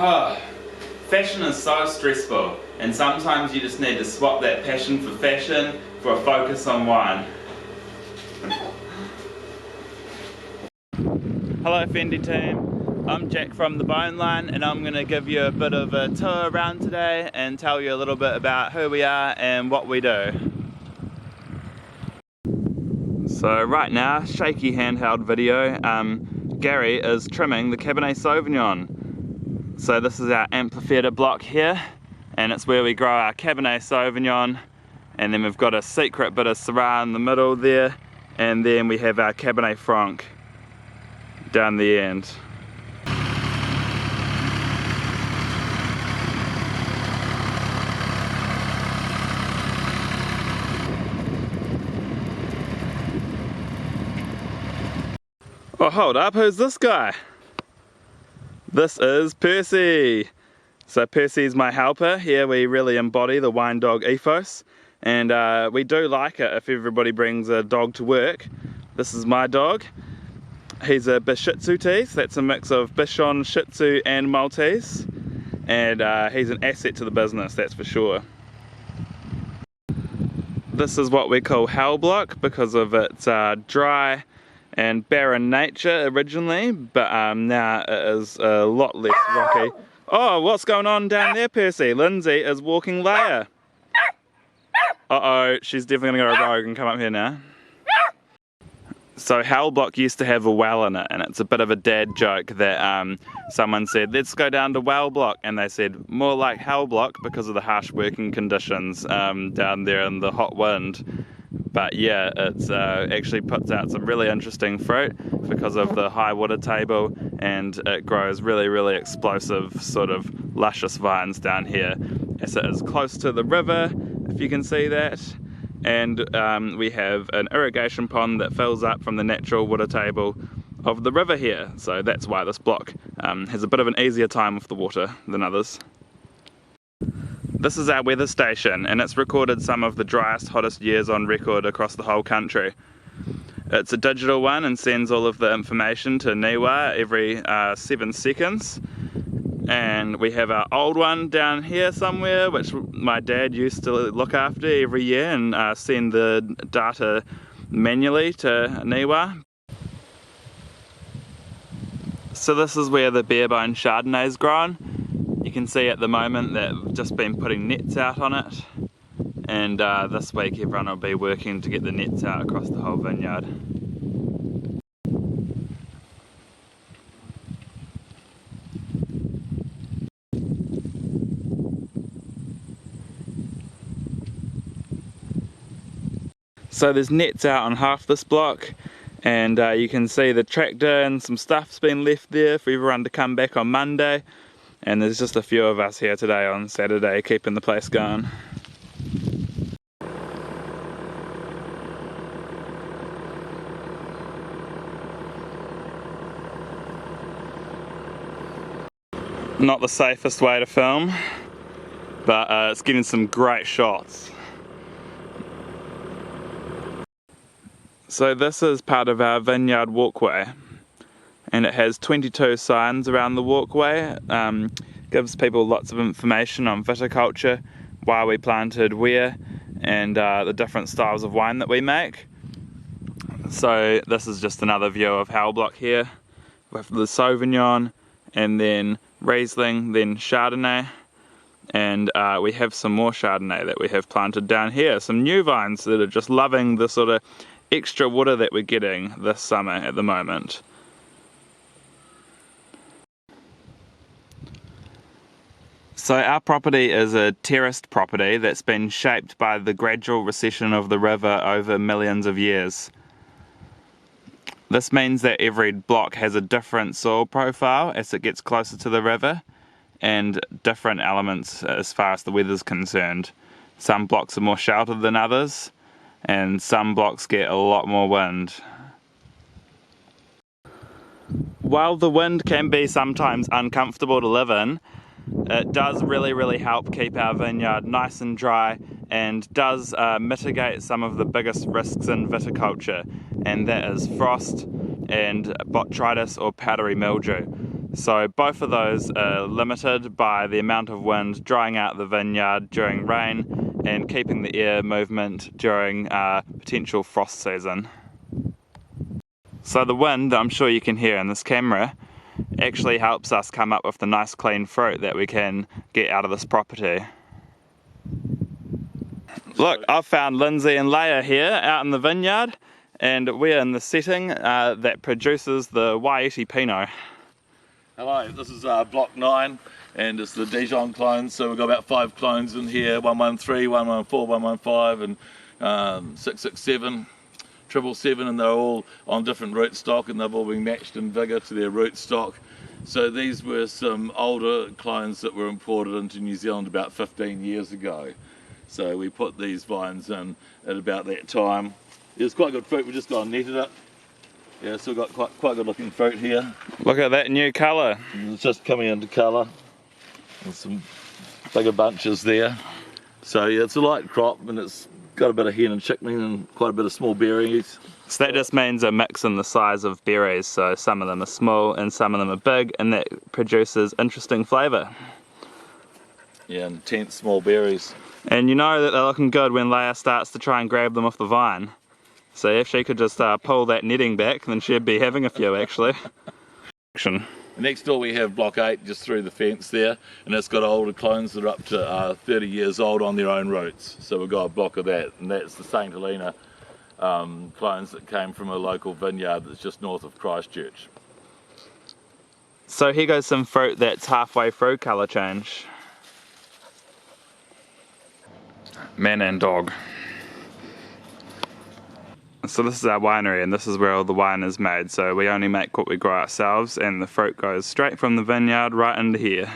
Oh, fashion is so stressful, and sometimes you just need to swap that passion for fashion for a focus on wine. Hello Fendi team, I'm Jack from the Boneline, and I'm going to give you a bit of a tour around today and tell you a little bit about who we are and what we do. So right now, shaky handheld video, Gary is trimming the Cabernet Sauvignon. So this is our amphitheatre block here, and it's where we grow our Cabernet Sauvignon, and then we've got a secret bit of Syrah in the middle there, and then we have our Cabernet Franc down the end. Oh, hold up, who's this guy? This is Percy. So Percy's my helper. Here we really embody the wine dog ethos, and we do like it if everybody brings a dog to work. This is my dog. He's a Bishitsuese, that's a mix of Bichon, Shih Tzu and Maltese, and he's an asset to the business, that's for sure. This is what we call Hell Block because of its dry and barren nature originally, but now it is a lot less rocky. Oh, what's going on down there, Percy? Lindsay is walking Leia. Uh-oh, she's definitely gonna go rogue and come up here now. So Hell Block used to have a well in it, and it's a bit of a dad joke that someone said, let's go down to Well Block, and they said, more like Hell Block because of the harsh working conditions down there in the hot wind. But yeah, it actually puts out some really interesting fruit because of the high water table, and it grows really, really explosive, sort of luscious vines down here, as it is close to the river, if you can see that. And we have an irrigation pond that fills up from the natural water table of the river here, so that's why this block has a bit of an easier time with the water than others. This is our weather station, and it's recorded some of the driest, hottest years on record across the whole country. It's a digital one and sends all of the information to Niwa every 7 seconds. And we have our old one down here somewhere, which my dad used to look after every year and send the data manually to Niwa. So this is where the Bare Bone Chardonnay is grown. You can see at the moment that we've just been putting nets out on it, and this week everyone will be working to get the nets out across the whole vineyard. So there's nets out on half this block, and you can see the tractor and some stuff's been left there for everyone to come back on Monday. And there's just a few of us here today on Saturday keeping the place going. Not the safest way to film, but it's getting some great shots. So this is part of our vineyard walkway, and it has 22 signs around the walkway. Gives people lots of information on viticulture, why we planted where, and the different styles of wine that we make. So this is just another view of Hell Block here, with the Sauvignon, and then Riesling, then Chardonnay, and we have some more Chardonnay that we have planted down here. Some new vines that are just loving the sort of extra water that we're getting this summer at the moment. So our property is a terraced property that's been shaped by the gradual recession of the river over millions of years. This means that every block has a different soil profile as it gets closer to the river, and different elements as far as the weather's concerned. Some blocks are more sheltered than others, and some blocks get a lot more wind. While the wind can be sometimes uncomfortable to live in, it does really help keep our vineyard nice and dry, and does mitigate some of the biggest risks in viticulture, and that is frost and botrytis or powdery mildew. So both of those are limited by the amount of wind drying out the vineyard during rain and keeping the air movement during potential frost season. So the wind, I'm sure you can hear in this camera, actually helps us come up with the nice clean fruit that we can get out of this property. Look, I've found Lindsay and Leia here out in the vineyard, and we're in the setting that produces the Iti Pinot. Hello, this is block 9 and it's the Dijon clones, so we've got about 5 clones in here, 113, 114, 115 and 667, 777, and they're all on different rootstock and they've all been matched in vigour to their rootstock. So these were some older clones that were imported into New Zealand about 15 years ago. So we put these vines in at about that time. It's quite good fruit, we just got netted it. Yeah, still got quite good looking fruit here. Look at that new colour. It's just coming into colour. There's some bigger bunches there. So yeah, it's a light crop and it's got a bit of hen and chickweed and quite a bit of small berries. So that just means a mix in the size of berries, so some of them are small and some of them are big, and that produces interesting flavour. Yeah, and 10 small berries. And you know that they're looking good when Leia starts to try and grab them off the vine. So if she could just pull that netting back, then she'd be having a few actually. Next door we have block 8 just through the fence there, and it's got older clones that are up to 30 years old on their own roots. So we've got a block of that, and that's the St Helena clones that came from a local vineyard that's just north of Christchurch. So here goes some fruit that's halfway through colour change. Man and dog. So this is our winery and this is where all the wine is made, so we only make what we grow ourselves and the fruit goes straight from the vineyard right into here.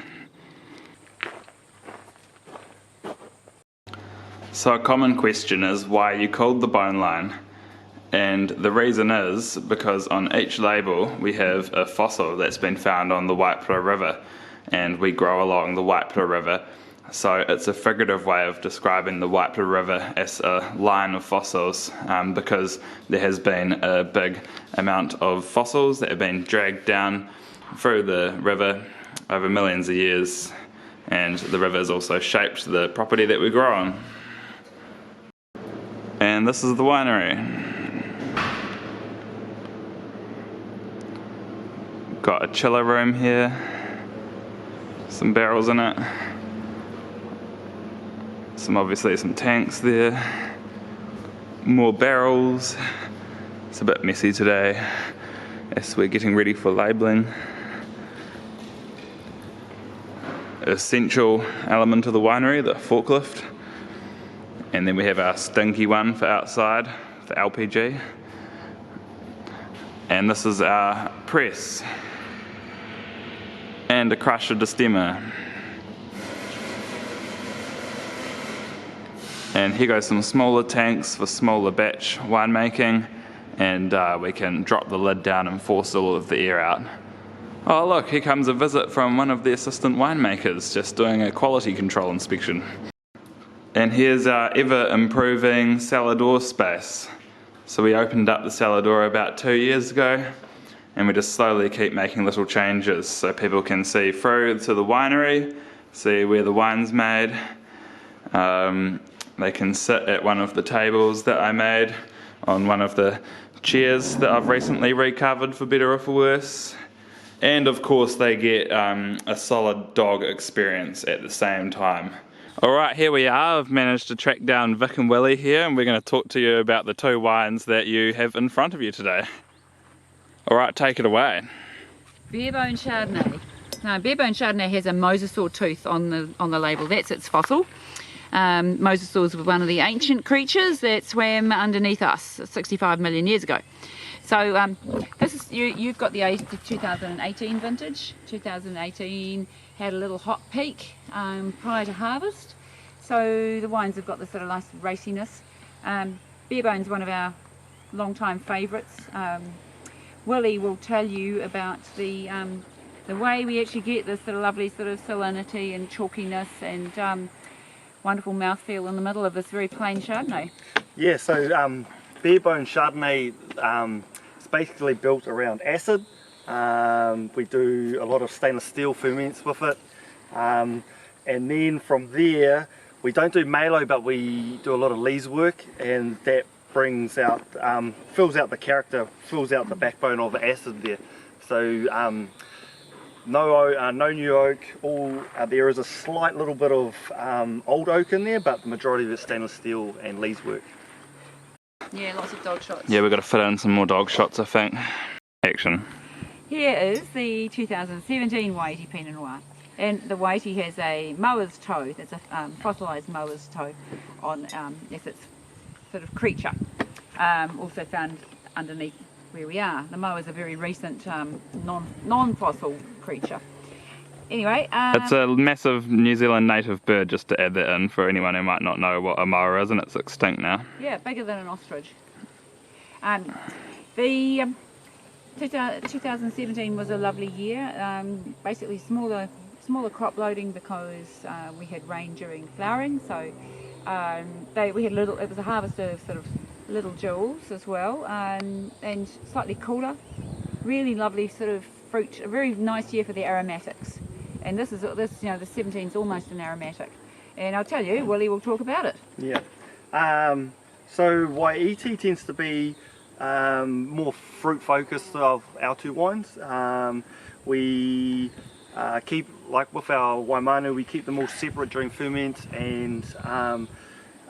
So a common question is why you called the Boneline, and the reason is because on each label we have a fossil that's been found on the Waipara River, and we grow along the Waipara River. So it's a figurative way of describing the Waipara River as a line of fossils, because there has been a big amount of fossils that have been dragged down through the river over millions of years, and the river has also shaped the property that we grow on. And this is the winery. Got a chiller room here, some barrels in it. Obviously some tanks there, more barrels. It's a bit messy today as we're getting ready for labelling. Essential element of the winery, the forklift, and then we have our stinky one for outside, for LPG, and this is our press and a crusher destemmer. And here goes some smaller tanks for smaller batch winemaking, and we can drop the lid down and force all of the air out. Oh look, here comes a visit from one of the assistant winemakers just doing a quality control inspection. And here's our ever improving cellar door space. So we opened up the cellar door about 2 years ago, and we just slowly keep making little changes so people can see through to the winery, see where the wine's made. They can sit at one of the tables that I made on one of the chairs that I've recently recovered for better or for worse. And of course they get a solid dog experience at the same time. Alright, here we are. I've managed to track down Vic and Willie here, and we're going to talk to you about the 2 wines that you have in front of you today. Alright, take it away. Bare Bone Chardonnay. Now, Bare Bone Chardonnay has a mosasaur tooth on the label. That's its fossil. Mosasaurs were one of the ancient creatures that swam underneath us 65 million years ago. So this is you've got the 2018 vintage. 2018 had a little hot peak prior to harvest, so the wines have got this sort of nice raciness. Bare Bone's one of our long-time favourites. Willie will tell you about the way we actually get this sort of lovely sort of salinity and chalkiness and wonderful mouthfeel in the middle of this very plain Chardonnay. Yeah, so Bare Bone Chardonnay is basically built around acid, We do a lot of stainless steel ferments with it, and then from there we don't do malo, but we do a lot of lees work, and that brings out, fills out the character, fills out the backbone of the acid there. So no new oak. There is a slight little bit of old oak in there, but the majority of it's stainless steel and lees work. Yeah, lots of dog shots. Yeah, we've got to fit in some more dog shots, I think. Action. Here is the 2017 Iti Pinot Noir. And the Iti has a mower's toe, that's a fossilised mower's toe on its sort of creature. Also found underneath where we are. The mower is a very recent non-fossil creature. Anyway, it's a massive New Zealand native bird, just to add that in for anyone who might not know what a moa is, and it's extinct now. Yeah, bigger than an ostrich. The 2017 was a lovely year. Basically smaller crop loading because we had rain during flowering, so we had it was a harvest of sort of little jewels as well, and slightly cooler. Really lovely sort of fruit. A very nice year for the aromatics. And the 17 is almost an aromatic. And I'll tell you, Willie will talk about it. Yeah. So Waiti tends to be more fruit focused of our two wines. We keep, like with our Waimanu, we keep them all separate during ferment and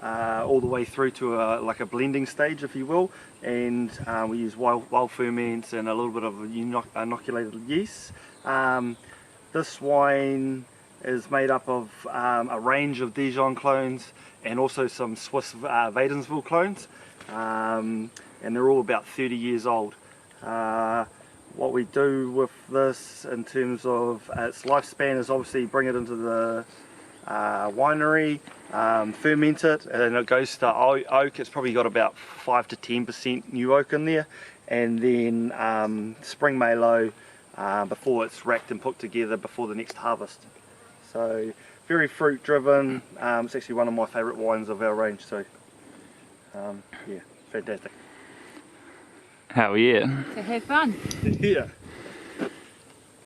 all the way through to like a blending stage, if you will. And we use wild ferments and a little bit of inoculated yeast. This wine is made up of a range of Dijon clones and also some Swiss Wädenswil clones, and they're all about 30 years old. What we do with this in terms of its lifespan is obviously bring it into the winery, ferment it, and then it goes to oak. It's probably got about 5 to 10% new oak in there, and then spring malo before it's racked and put together before the next harvest. So very fruit driven. It's actually one of my favourite wines of our range, so yeah, fantastic. Hell yeah. So have fun. Yeah.